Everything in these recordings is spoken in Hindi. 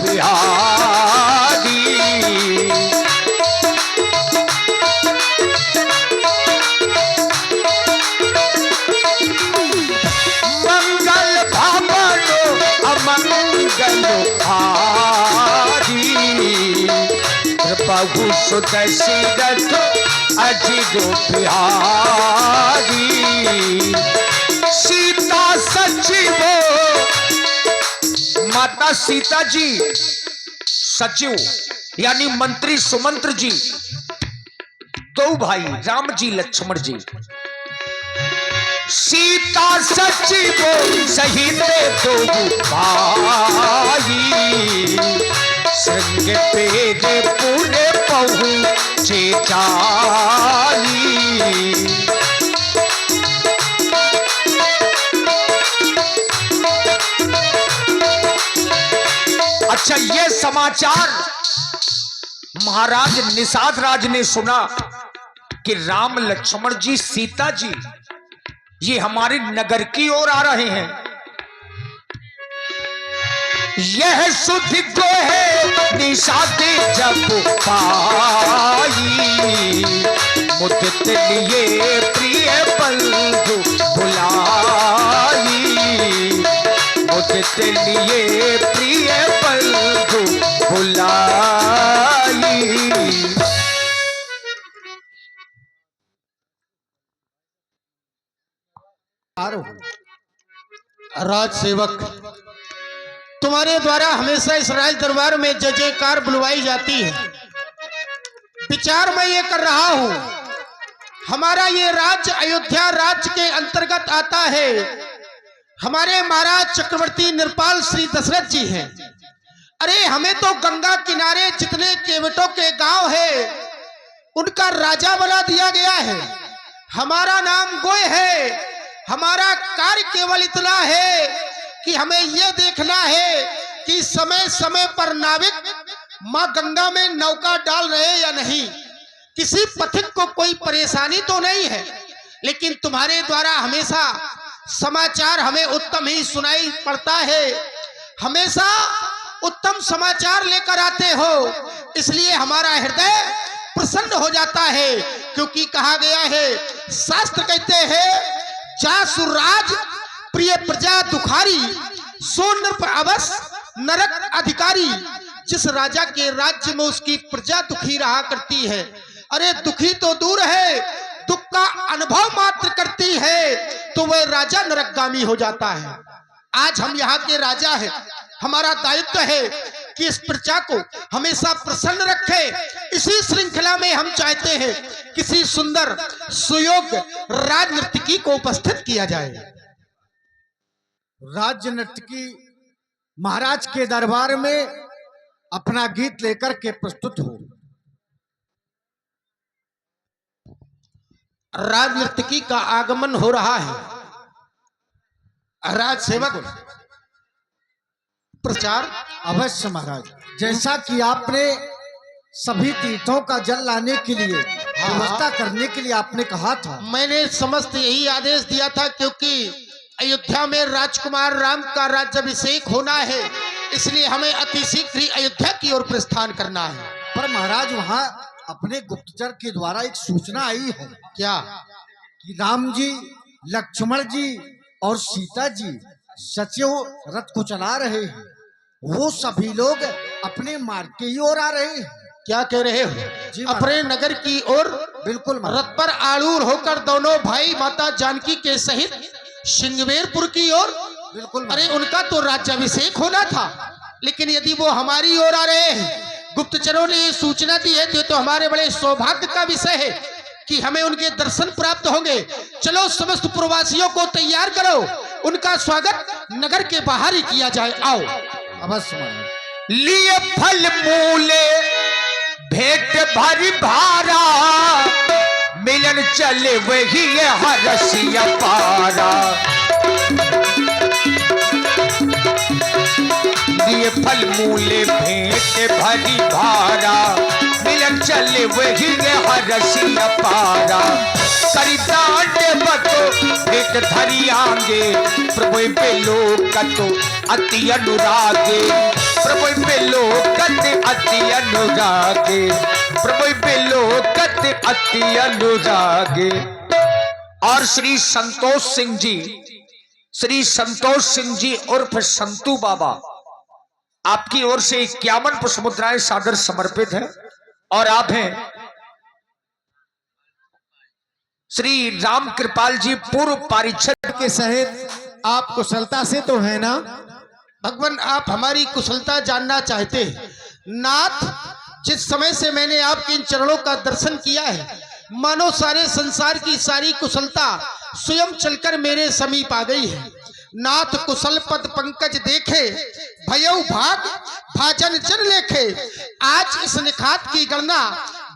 बिहारी। मंगल भावनो अमंगल हारी। प्रभु सुत सिरथ अजिरो बिहारी। सीता सचिव माता सीता जी सचिव यानी मंत्री सुमंत्र जी, दो भाई राम जी लक्ष्मण जी। सीता सचिव सहित दो भाई। संग पेरे पूरे पहुंचे जाई। अच्छा, ये समाचार महाराज निषाद राज ने सुना कि राम लक्ष्मण जी सीता जी ये हमारे नगर की ओर आ रहे हैं। यह सुधि को है निषाद जब पाई। मुदित लिए प्रिय बंधु बुलाई। मुदित लिए प्रिय बंधु बुलाई। राज सेवक, तुम्हारे द्वारा हमेशा इस राज दरबार में जय जयकार बुलवाई जाती है। विचार मैं ये कर रहा हूं, हमारा ये राज्य अयोध्या राज्य के अंतर्गत आता है। हमारे महाराज चक्रवर्ती नृपाल श्री दशरथ जी हैं। अरे हमें तो गंगा किनारे जितने केवटों के गांव है उनका राजा बना दिया गया है। हमारा नाम गोय है। हमारा कार्य केवल इतना है कि हमें यह देखना है कि समय समय पर नाविक मां गंगा में नौका डाल रहे या नहीं, किसी पथिक को कोई परेशानी तो नहीं है। लेकिन तुम्हारे द्वारा हमेशा समाचार हमें उत्तम ही सुनाई पड़ता है। हमेशा उत्तम समाचार लेकर आते हो, इसलिए हमारा हृदय प्रसन्न हो जाता है। क्योंकि कहा गया है, शास्त्र कहते हैं, जासुराज प्रिय प्रजा दुखारी, सो नृप अवश्य नरक अधिकारी। जिस राजा के राज्य में उसकी प्रजा दुखी रहा करती है, अरे दुखी तो दूर है, दुख का अनुभव मात्र करती है, तो वह राजा नरकगामी हो जाता है। आज हम यहाँ के राजा हैं, हमारा दायित्व है कि इस प्रजा को हमेशा प्रसन्न रखे। इसी श्रृंखला में हम चाहते हैं किसी सुंदर सुयोग्य राज नर्तकी को उपस्थित किया जाए। राज्य नर्तकी महाराज के दरबार में अपना गीत लेकर के प्रस्तुत हो। राज नर्तकी का आगमन हो रहा है। राज सेवक प्रचार अवश्य महाराज, जैसा कि आपने सभी तीर्थों का जल लाने के लिए व्यवस्था करने के लिए आपने कहा था, मैंने समस्त यही आदेश दिया था। क्योंकि अयोध्या में राजकुमार राम का राज्याभिषेक होना है, इसलिए हमें अति शीघ्र ही अयोध्या की ओर प्रस्थान करना है। पर महाराज वहां अपने गुप्तचर के द्वारा एक सूचना आई है। क्या? कि राम जी, लक्ष्मण जी और सीता जी सचिव रथ को चला रहे हैं। वो सभी लोग अपने मार्ग की ओर आ रहे हैं। क्या कह रहे हो? जी अपने नगर की ओर बिल्कुल रथ पर आरूढ़ होकर दोनों भाई माता जानकी के सहित सिंगवेरपुर की ओर। बिल्कुल। अरे उनका तो राज्याभिषेक होना था, लेकिन यदि वो हमारी ओर आ रहे हैं, गुप्तचरों ने ये सूचना दी है, तो हमारे बड़े सौभाग्य का विषय है कि हमें उनके दर्शन प्राप्त होंगे। चलो समस्त प्रवासियों को तैयार करो, उनका स्वागत नगर के बाहर ही किया जाए। आओ। अवश्य। लिए फल मूले भेंट भरी भारा, मिलन चले वही हरसिया पारा। लिए फल मूले भेंट भरी भारा, मिलन चले वही हरसिया पारा। करितांड बतो भेंट धरी आगे, प्रभु पे लोग कतो अति अनुरागे। प्रभु पे लोग अनुरागे प्रभु बिलोकत अति अनुरागे। और श्री संतोष सिंह जी उर्फ संतू बाबा, आपकी ओर से 51 पुष्प मुद्राएं सादर समर्पित है। और आप हैं श्री राम कृपाल जी, पूर्व पारिषद के सहित आप कुशलता से तो है ना? भगवान, आप हमारी कुशलता जानना चाहते हैं। नाथ, जिस समय से मैंने आपके इन चरणों का दर्शन किया है, मानो सारे संसार की सारी कुशलता स्वयं चलकर मेरे समीप आ गई है। नाथ, कुशल पद पंकज देखे, भयउ भाग भाजन जन लेखे। आज इस निखात की गणना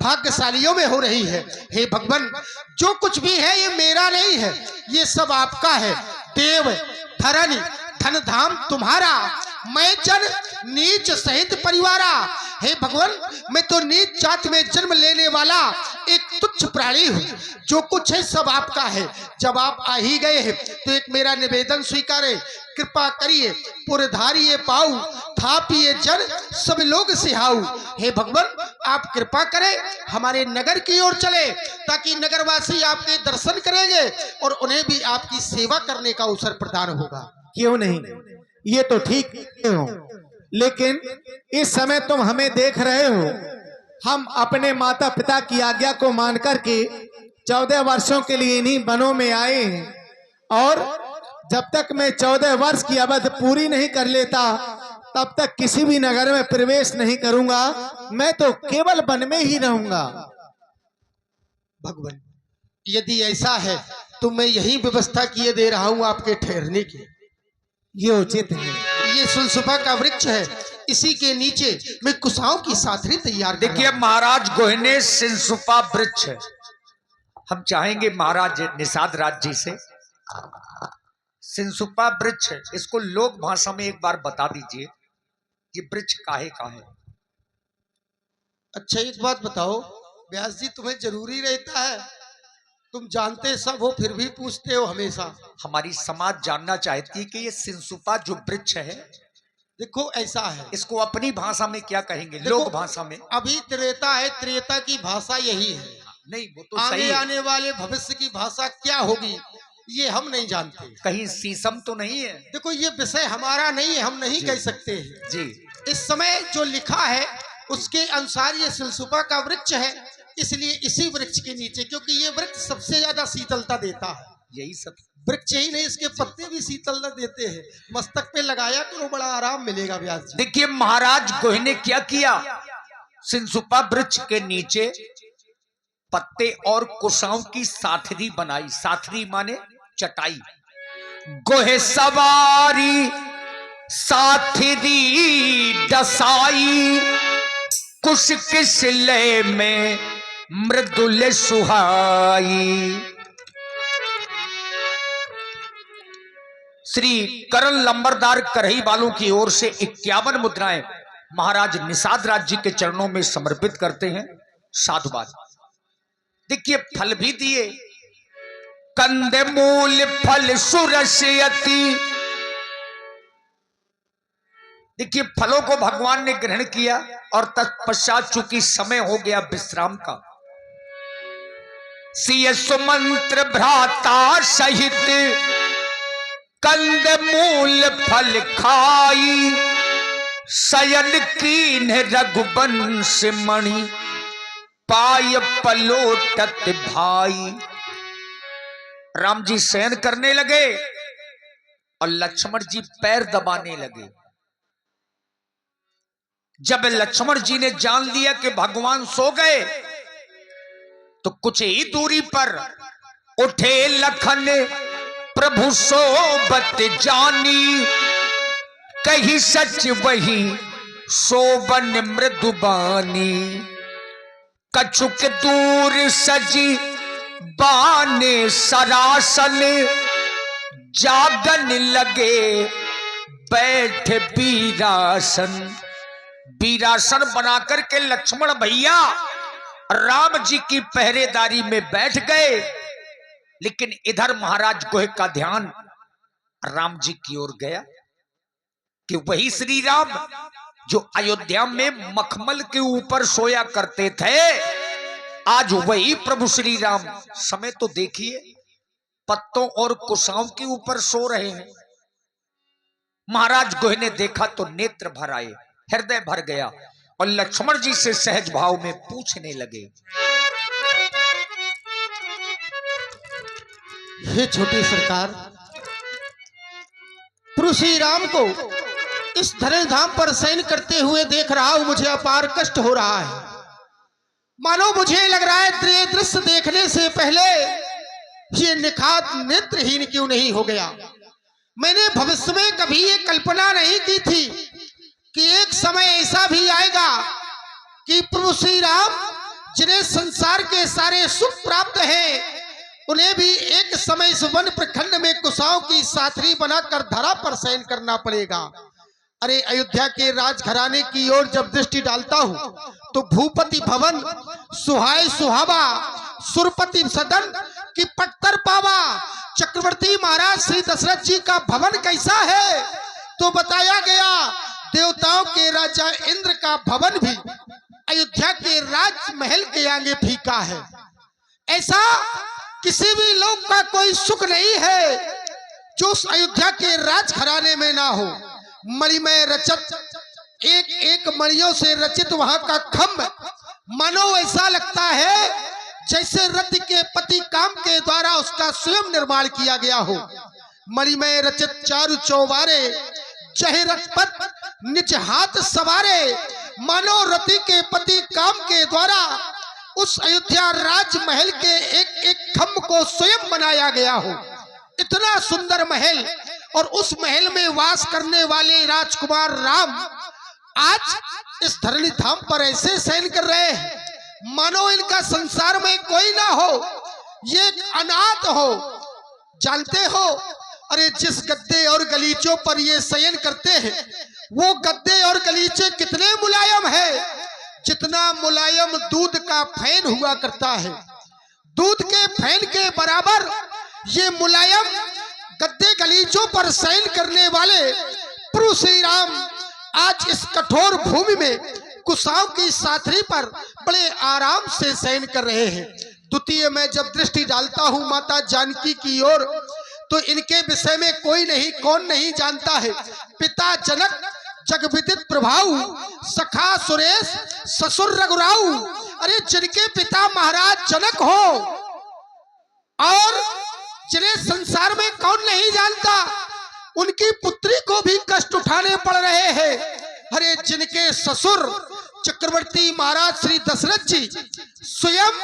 भाग्यशालियों में हो रही है। हे भगवान, जो कुछ भी है ये मेरा नहीं है, ये सब आपका है। देव धरन धन धाम तुम्हारा, मैं जन नीच सहित परिवारा। हे भगवान, मैं तो नीच जाति में जन्म लेने वाला एक तुच्छ प्राणी हूँ। जो कुछ है सब आपका है। जब आप आ ही गए हैं तो एक मेरा निवेदन स्वीकारे। कृपा करिए, पुरधारिये पाऊ, थापिए जन सब लोग सिहाऊ। हे भगवान, आप कृपा करें, हमारे नगर की ओर चले, ताकि नगरवासी आपके दर्शन करेंगे और उन्हें भी आपकी सेवा करने का अवसर प्रदान होगा। क्यों नहीं, ये तो ठीक हो, लेकिन इस समय तुम हमें देख रहे हो, हम अपने माता पिता की आज्ञा को मान करके 14 वर्षों के लिए इन्हीं वनों में आए हैं। और जब तक मैं 14 वर्ष की अवधि पूरी नहीं कर लेता, तब तक किसी भी नगर में प्रवेश नहीं करूंगा। मैं तो केवल वन में ही रहूंगा। भगवान, यदि ऐसा है तो मैं यही व्यवस्था किए दे रहा हूं आपके ठहरने की। ये उचित है। ये सुलसुपा का वृक्ष है, इसी के नीचे मैं कुशाओं की साथरी तैयार कर रहा देखिए हूं। महाराज गोहने सिंसुपा वृक्ष है। हम चाहेंगे महाराज निषाद राज जी से, सिंसुपा वृक्ष है, इसको लोक भाषा में एक बार बता दीजिए, ये वृक्ष काहे का है? अच्छा, एक बात बताओ व्यास जी, तुम्हें जरूरी रहता है? तुम जानते सब हो फिर भी पूछते हो हमेशा। हमारी समाज जानना चाहती है कि ये सिंसुपा जो वृक्ष है, देखो ऐसा है, इसको अपनी भाषा में क्या कहेंगे? देखो, लोक भाषा में। अभी त्रेता है, त्रेता की भाषा यही है। नहीं, वो तो आगे सही है। आने वाले भविष्य की भाषा क्या होगी ये हम नहीं जानते। कहीं शीशम तो नहीं है? देखो, ये विषय हमारा नहीं है, हम नहीं कह सकते हैं जी। इस समय जो लिखा है उसके अनुसार ये सिलसुपा का वृक्ष है, इसलिए इसी वृक्ष के नीचे, क्योंकि ये वृक्ष सबसे ज्यादा शीतलता देता है। यही सब वृक्ष ही नहीं, इसके पत्ते भी शीतलता देते हैं। मस्तक पे लगाया करो, बड़ा आराम मिलेगा व्यास जी। देखिए महाराज गोहे ने क्या किया, सिंसुपा वृक्ष के नीचे पत्ते और कुशाओं की साथरी बनाई। साथरी माने चटाई। गोहे सवारी साथरी डसाई, कुश किस लय में मृदुल सुहाई। श्री करण लंबरदार करही वालों की ओर से 51 मुद्राएं महाराज निषाद राज जी के चरणों में समर्पित करते हैं। साधुवाद। देखिए फल भी दिए, कंदमूल फल सुरसयति। देखिए फलों को भगवान ने ग्रहण किया और तत्पश्चात चूंकि समय हो गया विश्राम का, सिय सुमंत्र भ्राता सहित कंदमूल फल खाई, शयन कीन रघुवंश मणि पाय पलोटत भाई। राम जी शयन करने लगे और लक्ष्मण जी पैर दबाने लगे। जब लक्ष्मण जी ने जान लिया कि भगवान सो गए, तो कुछ ही दूरी पर उठे लखन प्रभु सोबत जानी, कही सच वही शोभन मृदुबानी। कछुक दूर सजी बाने सरासन, जागन लगे बैठ बीरासन। बीरासन बनाकर के लक्ष्मण भैया राम जी की पहरेदारी में बैठ गए, लेकिन इधर महाराज गोहे का ध्यान राम जी की ओर गया कि वही श्री राम जो अयोध्या में मखमल के ऊपर सोया करते थे, आज वही प्रभु श्री राम, समय तो देखिए, पत्तों और कुशाओं के ऊपर सो रहे हैं। महाराज गोह ने देखा तो नेत्र भर आए, हृदय भर गया और लक्ष्मण जी से सहज भाव में पूछने लगे, हे छोटे सरकार, प्रभु श्री राम को इस धरण धाम पर शयन करते हुए देख रहा हूं, मुझे अपार कष्ट हो रहा है। मानो मुझे लग रहा है ये दृश्य देखने से पहले ये निखात नेत्रहीन क्यों नहीं हो गया। मैंने भविष्य में कभी ये कल्पना नहीं की थी कि एक समय ऐसा भी आएगा कि प्रभु श्री राम, जिन्हें संसार के सारे सुख प्राप्त हैं, उन्हें भी एक समय इस वन प्रखंड में कुशाओं की साथरी बनाकर धरा पर शयन करना पड़ेगा। अरे अयोध्या के राजघराने की ओर जब दृष्टि डालता हूं तो भूपति भवन सुहाय सुहावा, सुरपति सदन की पट्टर पावा, चक्रवर्ती महाराज श्री दशरथ जी का भवन कैसा है तो बताया गया, देवताओं के राजा इंद्र का भवन भी अयोध्या के राजमहल के आगे फीका है। ऐसा किसी भी लोग का कोई सुख नहीं है जो उस अयोध्या के राजघराने में ना हो। मणिमय रचित, एक एक मणियों से रचित वहां का खम्भ, मानो ऐसा लगता है जैसे रति के पति काम के द्वारा उसका स्वयं निर्माण किया गया हो। मणिमय रचित चारु चौबारे, जहे रथपथ निज हाथ सवारे, मानो रति के पति काम के द्वारा उस अयोध्या राजमहल के एक एक खम्भ को स्वयं बनाया गया हो। इतना सुंदर महल, और उस महल में वास करने वाले राजकुमार राम आज इस धरणी धाम पर ऐसे शयन कर रहे हैं मानो इनका संसार में कोई ना हो, ये अनाथ हो। जानते हो, अरे जिस गद्दे और गलीचों पर ये शयन करते हैं वो गद्दे और गलीचे कितने मुलायम है, जितना मुलायम दूध का फैन हुआ करता है। दूध के फैन के बराबर ये मुलायम गद्दे गलीचों पर शयन करने वाले प्रभु श्री राम आज इस कठोर भूमि में कुशाओं की साथरी पर बड़े आराम से शयन कर रहे हैं। द्वितीय मैं जब दृष्टि डालता हूं माता जानकी की ओर तो इनके विषय में कोई नहीं, कौन नहीं जानता है। पिता जनक जग विदित प्रभाव, सखा सुरेश ससुर रघुराऊ। अरे जिनके पिता महाराज जनक हो और जिन्हें संसार में कौन नहीं जानता, उनकी पुत्री को भी कष्ट उठाने पड़ रहे हैं। अरे जिनके ससुर चक्रवर्ती महाराज श्री दशरथ जी स्वयं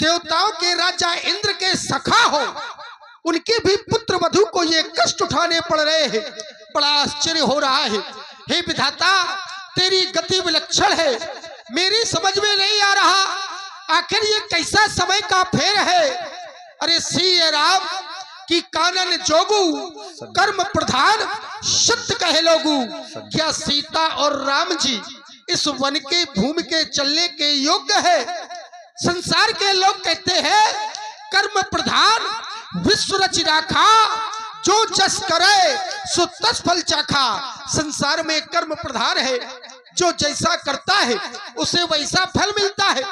देवताओं के राजा इंद्र के सखा हो, उनके भी पुत्र वधु को ये कष्ट उठाने पड़ रहे हैं। बड़ा आश्चर्य हो रहा है। हे विधाता, तेरी गति विलक्षण है, मेरी समझ में नहीं आ रहा आखिर ये कैसा समय का फेर है। अरे सिय राम की कानन जोगू, कर्म प्रधान सत्य कहे लोगू। क्या सीता और राम जी इस वन के भूमि के चलने के योग्य है? संसार के लोग कहते हैं कर्म प्रधान विश्व रचि राखा, जो जस करे सो तस फल चाखा। संसार में कर्म प्रधान है, जो जैसा करता है उसे वैसा फल मिलता है,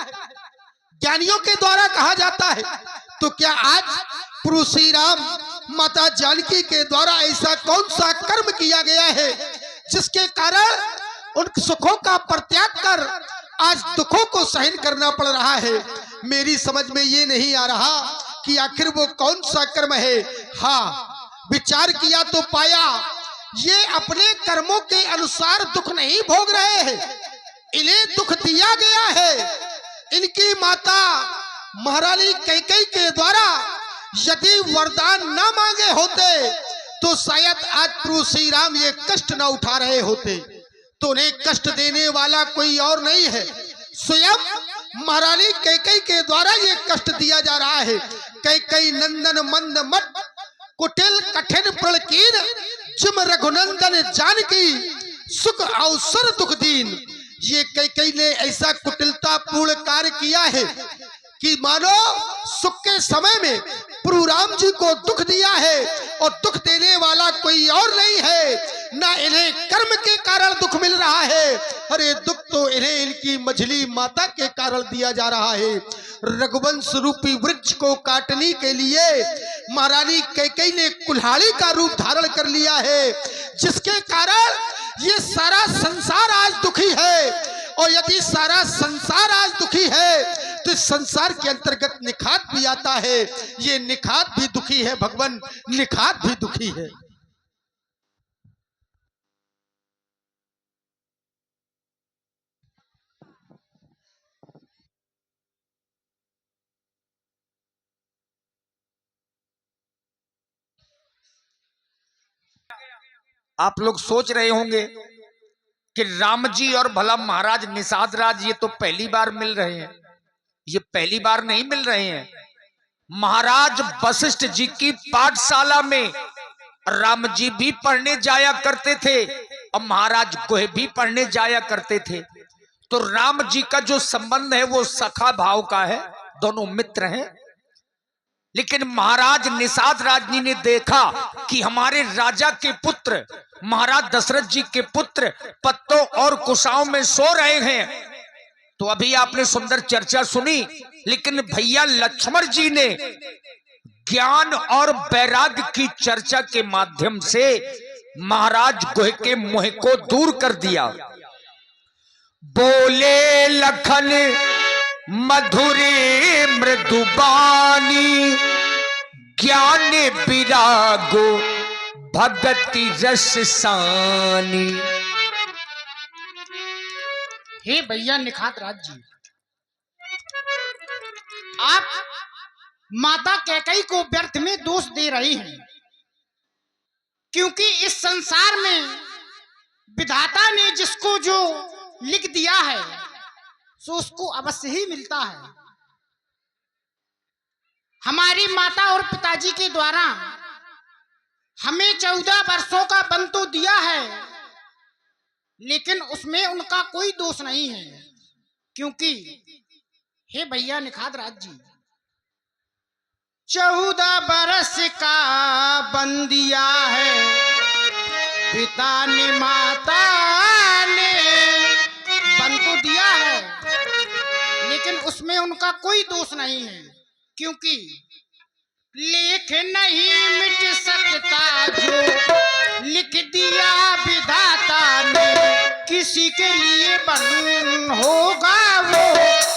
ज्ञानियों के द्वारा कहा जाता है। तो क्या आज प्रभु श्री राम माता जानकी के द्वारा ऐसा कौन सा कर्म किया गया है जिसके कारण उन सुखों का परित्याग कर आज दुखों को सहन करना पड़ रहा है? मेरी समझ में ये नहीं आ रहा कि आखिर वो कौन सा कर्म है। हाँ, विचार किया तो पाया ये अपने कर्मों के अनुसार दुख नहीं भोग रहे हैं, इन्हें दुख दिया गया है। इनकी माता महारानी कैकेयी के द्वारा यदि वरदान न मांगे होते तो शायद आज प्रभु श्री राम ये कष्ट न उठा रहे होते। तो उन्हें कष्ट देने वाला कोई और नहीं है, स्वयं महारानी कैकेयी के द्वारा ये कष्ट दिया जा रहा है। कैकेयी नंदन मंद मत कुटिल कठिन प्रणकीन, जिम रघुनंदन जानकी सुख अवसर दुख दीन। ये कैकेयी ने ऐसा कुटिलता पूर्ण कार्य किया है कि मानो सुख के समय में प्रभु राम जी को दुख दिया है और दुख देने वाला कोई और नहीं है। ना इन्हें कर्म के कारण दुख मिल रहा है, अरे दुख तो इन्हें इनकी मझली माता के कारण दिया जा रहा है। रघुवंश रूपी वृक्ष को काटने के लिए महारानी कैकेयी ने कुल्हाड़ी का रूप धारण कर लिया है, जिसके कारण ये सारा संसार आज दुखी है। और यदि सारा संसार आज दुखी है तो इस संसार के अंतर्गत निखात भी आता है। ये निखात भी दुखी है भगवान, निखात भी दुखी है। आप लोग सोच रहे होंगे कि राम जी और भला महाराज निषाद राज ये तो पहली बार मिल रहे हैं। ये पहली बार नहीं मिल रहे हैं। महाराज वशिष्ठ जी की पाठशाला में राम जी भी पढ़ने जाया करते थे और महाराज गोहे भी पढ़ने जाया करते थे। तो राम जी का जो संबंध है वो सखा भाव का है, दोनों मित्र हैं। लेकिन महाराज निषाद राज जी ने देखा कि हमारे राजा के पुत्र महाराज दशरथ जी के पुत्र पत्तों और कुशाओं में सो रहे हैं। तो अभी आपने सुंदर चर्चा सुनी, लेकिन भैया लक्ष्मण जी ने ज्ञान और वैराग्य की चर्चा के माध्यम से महाराज गोहे के मोह को दूर कर दिया। बोले लखन मधुरे मृदुबानी, ज्ञान विरागो भगति रस सानी। हे भैया निखात राज जी, आप माता कैकेयी को व्यर्थ में दोष दे रही हैं, क्योंकि इस संसार में विधाता ने जिसको जो लिख दिया है सो उसको अवश्य ही मिलता है। हमारी माता और पिताजी के द्वारा हमें 14 वर्षों का वन तो दिया है, लेकिन उसमें उनका कोई दोष नहीं है, क्योंकि हे भैया निखात राज जी, 14 बरस का वन दिया है पिता ने, माता ने वन तो दिया है, लेकिन उसमें उनका कोई दोष नहीं है, क्योंकि लेख नहीं मिट सकता जो लिख दिया विधाता ने। किसी के लिए बन होगा वो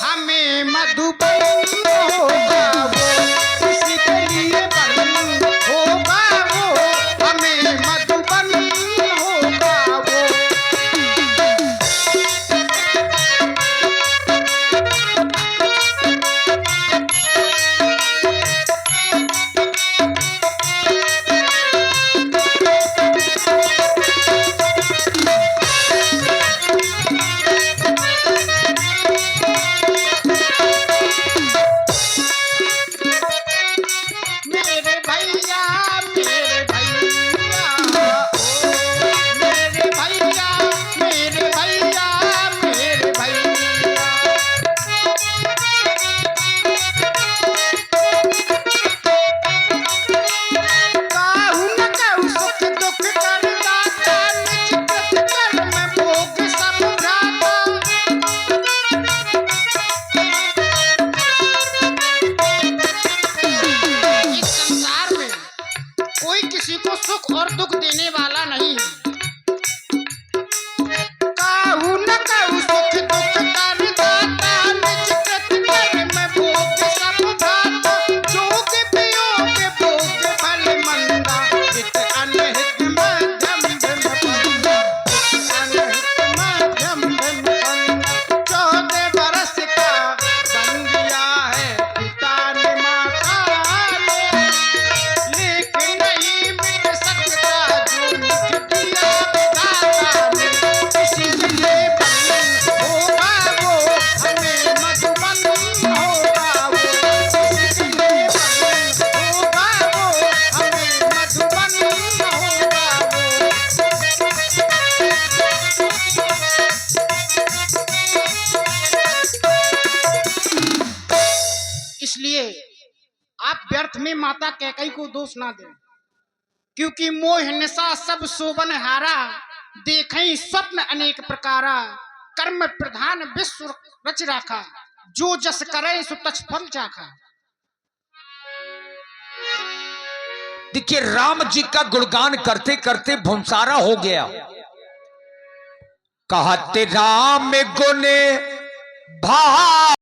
हमें मधुबन होगा वो, किसी के लिए बन होगा वो हमें मधुबन होगा वो। आप व्यर्थ में माता कैकई को दोष ना दें, क्योंकि मोह निशा सब शोभन हारा, देखें स्वप्न अनेक प्रकारा, कर्म प्रधान विश्व रच राखा, जो जस करे सो तछ फल चाखा। देखिए राम जी का गुणगान करते करते भुमसारा हो गया। कहते राम गुण भा